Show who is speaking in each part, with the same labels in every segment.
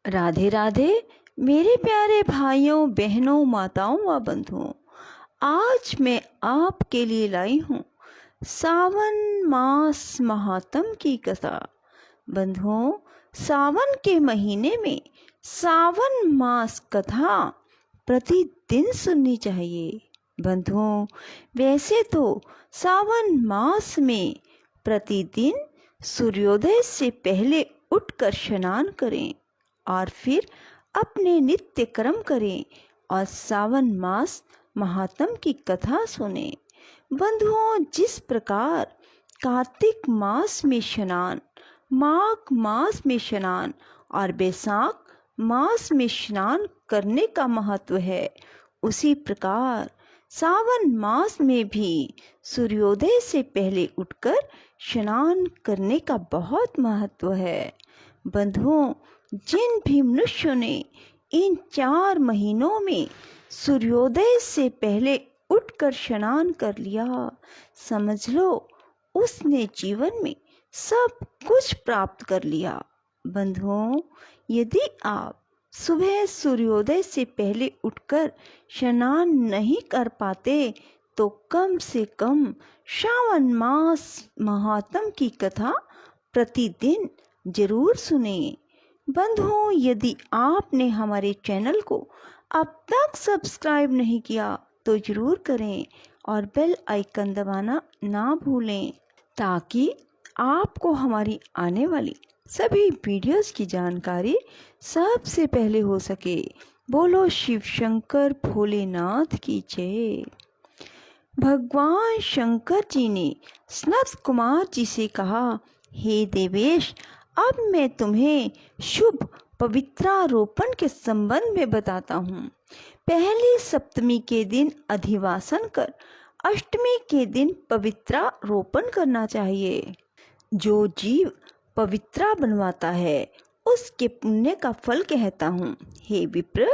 Speaker 1: राधे राधे मेरे प्यारे भाइयों बहनों माताओं व बंधुओं। आज मैं आपके लिए लाई हूँ सावन मास महात्म की कथा। बंधुओं, सावन के महीने में सावन मास कथा प्रतिदिन सुननी चाहिए। बंधुओं, वैसे तो सावन मास में प्रतिदिन सूर्योदय से पहले उठकर स्नान करें और फिर अपने नित्य कर्म करें और सावन मास महात्म की कथा सुने। बंधुओं, जिस प्रकार कार्तिक मास में स्नान, माघ मास में स्नान और बैसाख मास में स्नान करने का महत्व है, उसी प्रकार सावन मास में भी सूर्योदय से पहले उठकर स्नान करने का बहुत महत्व है। बंधुओं, जिन भी मनुष्यों ने इन 4 महीनों में सूर्योदय से पहले उठकर स्नान कर लिया, समझ लो उसने जीवन में सब कुछ प्राप्त कर लिया। बंधुओं, यदि आप सुबह सूर्योदय से पहले उठकर स्नान नहीं कर पाते तो कम से कम श्रावण मास महात्म की कथा प्रतिदिन जरूर सुने। बंधुओं, यदि आपने हमारे चैनल को अब तक सब्सक्राइब नहीं किया तो जरूर करें और बेल आइकन दबाना ना भूलें ताकि आपको हमारी आने वाली सभी वीडियोस की जानकारी सबसे पहले हो सके। बोलो शिव शंकर भोलेनाथ की जय। भगवान शंकर जी ने सनत कुमार जी से कहा, हे देवेश, अब मैं तुम्हें शुभ पवित्रारोपण के संबंध में बताता हूँ। पहली सप्तमी के दिन अधिवासन कर अष्टमी के दिन पवित्रारोपण करना चाहिए। जो जीव पवित्रा बनवाता है उसके पुण्य का फल कहता हूँ। हे विप्र,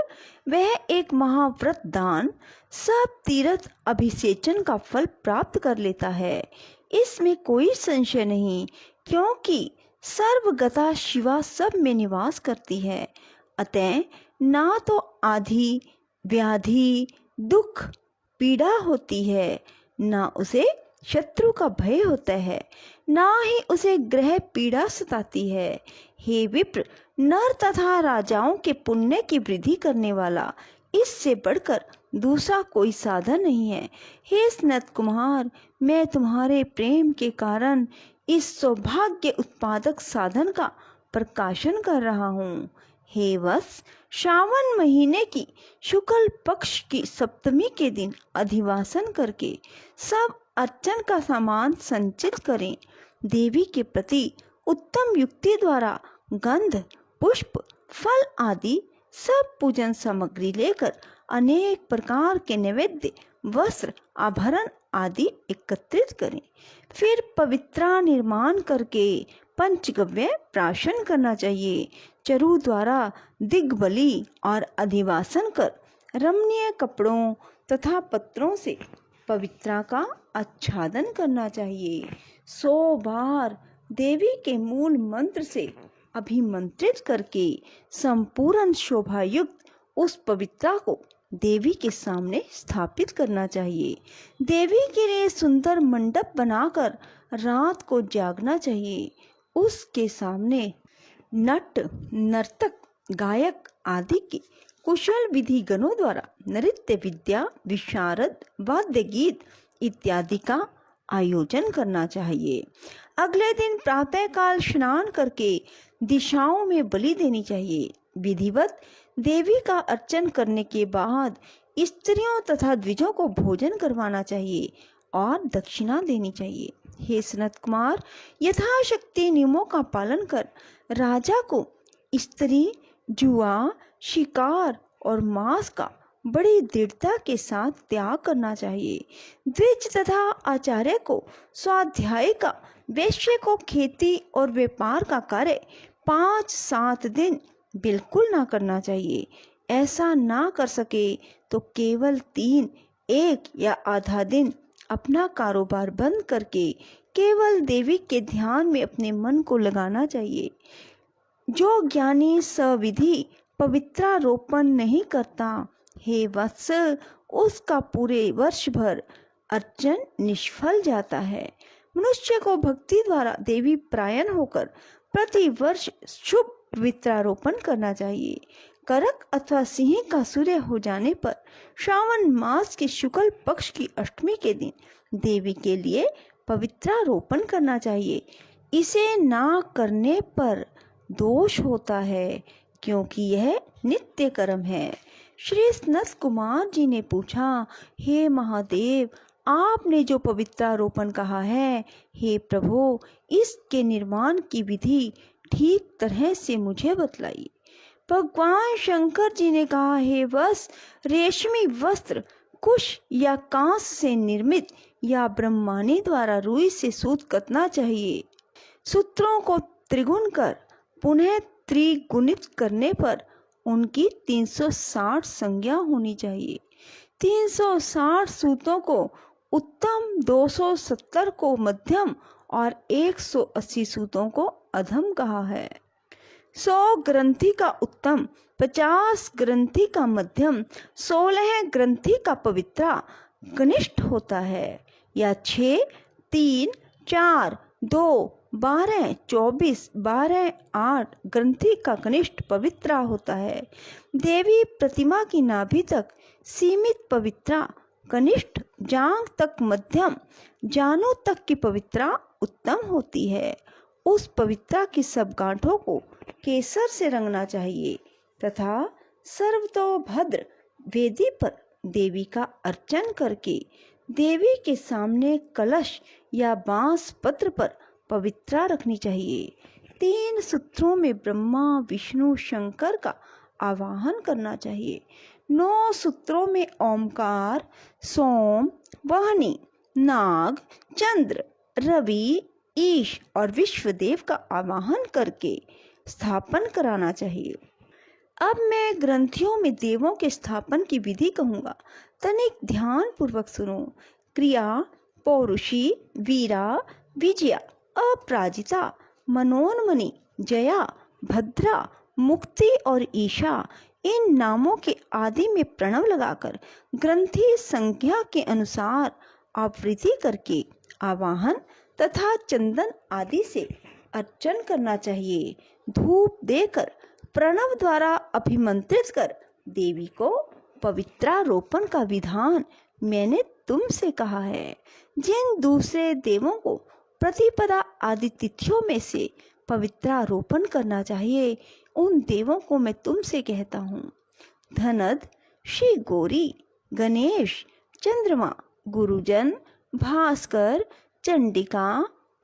Speaker 1: वह एक महाव्रत दान सब तीर्थ अभिषेचन का फल प्राप्त कर लेता है, इसमें कोई संशय नहीं, क्योंकि सर्वगता शिवा सब में निवास करती है। अतः ना तो आधि व्याधि दुख पीड़ा होती है, ना उसे शत्रु का भय होता है, ना ही उसे ग्रह पीड़ा सताती है। हे विप्र, नर तथा राजाओं के पुण्य की वृद्धि करने वाला इससे बढ़कर दूसरा कोई साधन नहीं है। हे सनत कुमार, मैं तुम्हारे प्रेम के कारण इस सौभाग्य उत्पादक साधन का प्रकाशन कर रहा हूँ। हे वत्स, श्रावण महीने की शुक्ल पक्ष की सप्तमी के दिन अधिवासन करके सब अर्चन का सामान संचित करें। देवी के प्रति उत्तम युक्ति द्वारा गंध, पुष्प, फल आदि सब पूजन सामग्री लेकर अनेक प्रकार के नैवेद्य, वस्त्र, आभरण आदि एकत्रित करें। फिर पवित्रा निर्माण करके पंचगव्य प्राशन करना चाहिए। चरु द्वारा दिग्बली और अधिवासन कर रमणीय कपड़ों तथा पत्रों से पवित्रा का आच्छादन करना चाहिए। 100 बार देवी के मूल मंत्र से अभिमंत्रित करके संपूर्ण शोभायुक्त उस पवित्रा को देवी के सामने स्थापित करना चाहिए। देवी के लिए सुंदर मंडप बनाकर रात को जागना चाहिए। उसके सामने नट, नर्तक, गायक आदि के कुशल विधि गणों द्वारा नृत्य विद्या, विशारद, वाद्य गीत इत्यादि का आयोजन करना चाहिए। अगले दिन प्रातःकाल स्नान करके दिशाओं में बलि देनी चाहिए। विधिवत देवी का अर्चन करने के बाद स्त्रियों तथा द्विजों को भोजन करवाना चाहिए और दक्षिणा देनी चाहिए। हे सनत कुमार, यथाशक्ति नियमों का पालन कर राजा को स्त्री, जुआ, शिकार और मांस का बड़ी दृढ़ता के साथ त्याग करना चाहिए। द्विज तथा आचार्य को स्वाध्याय का, वैश्य को खेती और व्यापार का कार्य 5-7 दिन बिल्कुल ना करना चाहिए। ऐसा ना कर सके तो केवल 3, 1 या आधा दिन अपना कारोबार बंद करके केवल देवी के ध्यान में अपने मन को लगाना चाहिए। जो ज्ञानी सविधि पवित्रारोपण नहीं करता, हे वत्स, उसका पूरे वर्ष भर अर्चन निष्फल जाता है। मनुष्य को भक्ति द्वारा देवी प्रायण होकर प्रति वर्ष शुभ पवित्रारोपण करना चाहिए। करक अथवा सिंह का सूर्य हो जाने पर श्रावण मास के शुक्ल पक्ष की अष्टमी के दिन देवी के लिए पवित्रारोपण करना चाहिए। इसे ना करने पर दोष होता है, क्योंकि यह नित्य कर्म है। श्री सनत कुमार जी ने पूछा, हे महादेव, आपने जो पवित्रारोपण कहा है, हे प्रभु, इसके निर्माण की विधि ठीक तरह से मुझे बतलाइए। भगवान शंकर जी ने कहा, हे वत्स, रेशमी वस्त्र कुश या कांस से निर्मित या ब्रह्मानी द्वारा रुई से सूत कतना चाहिए। सूत्रों को त्रिगुण कर पुनः त्रिगुणित करने पर उनकी 360 संज्ञा होनी चाहिए। 360 सूतों को उत्तम, 270 को मध्यम और 180 सूतों को अधम कहा है। 100 ग्रंथि का उत्तम, 50 ग्रंथि का मध्यम, 16 ग्रंथि का पवित्रा कनिष्ठ होता है, या 6, 3, 4, 2, 12, 24, 12, 8 ग्रंथि का कनिष्ठ पवित्रा होता है। देवी प्रतिमा की नाभि तक सीमित पवित्रा कनिष्ठ, जांघ तक मध्यम, जानू तक की पवित्रा उत्तम होती है। उस पवित्रा की सब गांठों को केसर से रंगना चाहिए तथा सर्वतोभद्र वेदी पर देवी का अर्चन करके देवी के सामने कलश या बांस पत्र पर पवित्रा रखनी चाहिए। 3 सूत्रों में ब्रह्मा, विष्णु, शंकर का आवाहन करना चाहिए। 9 सूत्रों में ओमकार, सोम, वाहनी, नाग, चंद्र, रवि, ईश और विश्वदेव का आवाहन करके स्थापन कराना चाहिए। अब मैं ग्रंथियों में देवों के स्थापन की विधि कहूँगा, तनिक ध्यान पूर्वक सुनो। क्रिया: पौरुषी, वीरा, विजया, अपराजिता, मनोन्मणि, जया, भद्रा, मुक्ति और ईशा, इन नामों के आदि में प्रणव लगाकर ग्रंथि संख्या के अनुसार आवृत्ति करके आवाहन तथा चंदन आदि से अर्चन करना चाहिए। धूप देकर प्रणव द्वारा अभिमंत्रित कर देवी को पवित्रारोपण का विधान मैंने तुमसे कहा है। जिन दूसरे देवों को प्रतिपदा आदि तिथियों में से पवित्रारोपण करना चाहिए, उन देवों को मैं तुमसे कहता हूँ: धनद, श्री गौरी, गणेश, चंद्रमा, गुरुजन, भास्कर, चंडिका,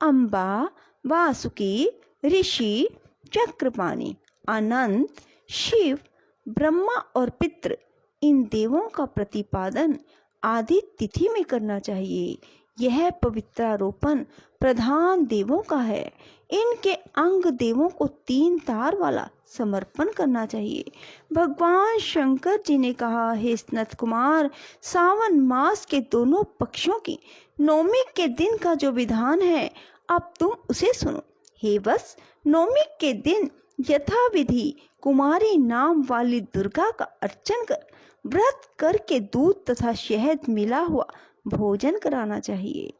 Speaker 1: अम्बा, वासुकी, ऋषि, चक्रपाणि, अनंत, शिव, ब्रह्मा और पितृ, इन देवों का प्रतिपादन आदि तिथि में करना चाहिए। यह पवित्रारोपण प्रधान देवों का है। इनके अंग देवों को 3 तार वाला समर्पण करना चाहिए। भगवान शंकर जी ने कहा, हे सनत कुमार, सावन मास के दोनों पक्षों की नौमी के दिन का जो विधान है, अब तुम उसे सुनो। हे वत्स, नौमी के दिन यथाविधि कुमारी नाम वाली दुर्गा का अर्चन कर व्रत करके दूध तथा शहद मिला हुआ भोजन कराना चाहिए।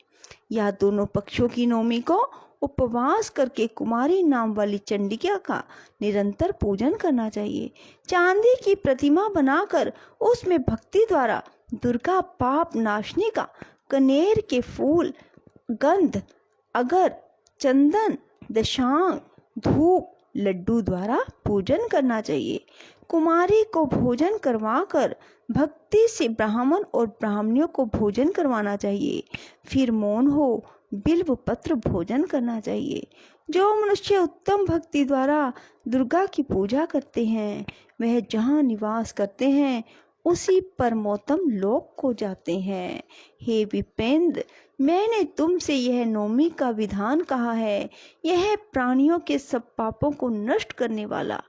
Speaker 1: या दोनों पक्षों की नौमी को उपवास करके कुमारी नाम वाली चंडिका का निरंतर पूजन करना चाहिए। चांदी की प्रतिमा बनाकर उसमें भक्ति द्वारा दुर्गा पाप नाशनी का कनेर के फूल, गंध, अगर, चंदन, दशांग, धूप, लड्डू द्वारा पूजन करना चाहिए। कुमारी को भोजन करवाकर भक्ति से ब्राह्मण और ब्राह्मणियों को भोजन करवाना चाहिए। फिर मौन हो बिल्व पत्र भोजन करना चाहिए। जो मनुष्य उत्तम भक्ति द्वारा दुर्गा की पूजा करते हैं, वह जहाँ निवास करते हैं उसी परमोत्तम लोक को जाते हैं। हे विपेंद्र, मैंने तुमसे यह नौमी का विधान कहा है। यह प्राणियों के सब पापों को नष्ट करने वाला,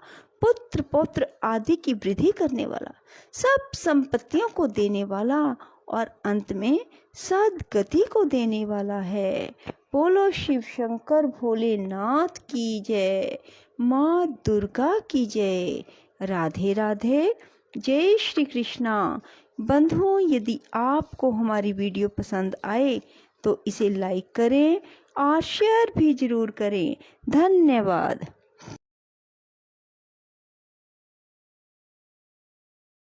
Speaker 1: पुत्र पौत्र आदि की वृद्धि करने वाला, सब संपत्तियों को देने वाला और अंत में सद्गति को देने वाला है। बोलो शिव शंकर भोलेनाथ की जय, माँ दुर्गा की जय। राधे राधे, जय श्री कृष्णा। बंधुओं, यदि आपको हमारी वीडियो पसंद आए तो इसे लाइक करें और शेयर भी जरूर करें। धन्यवाद।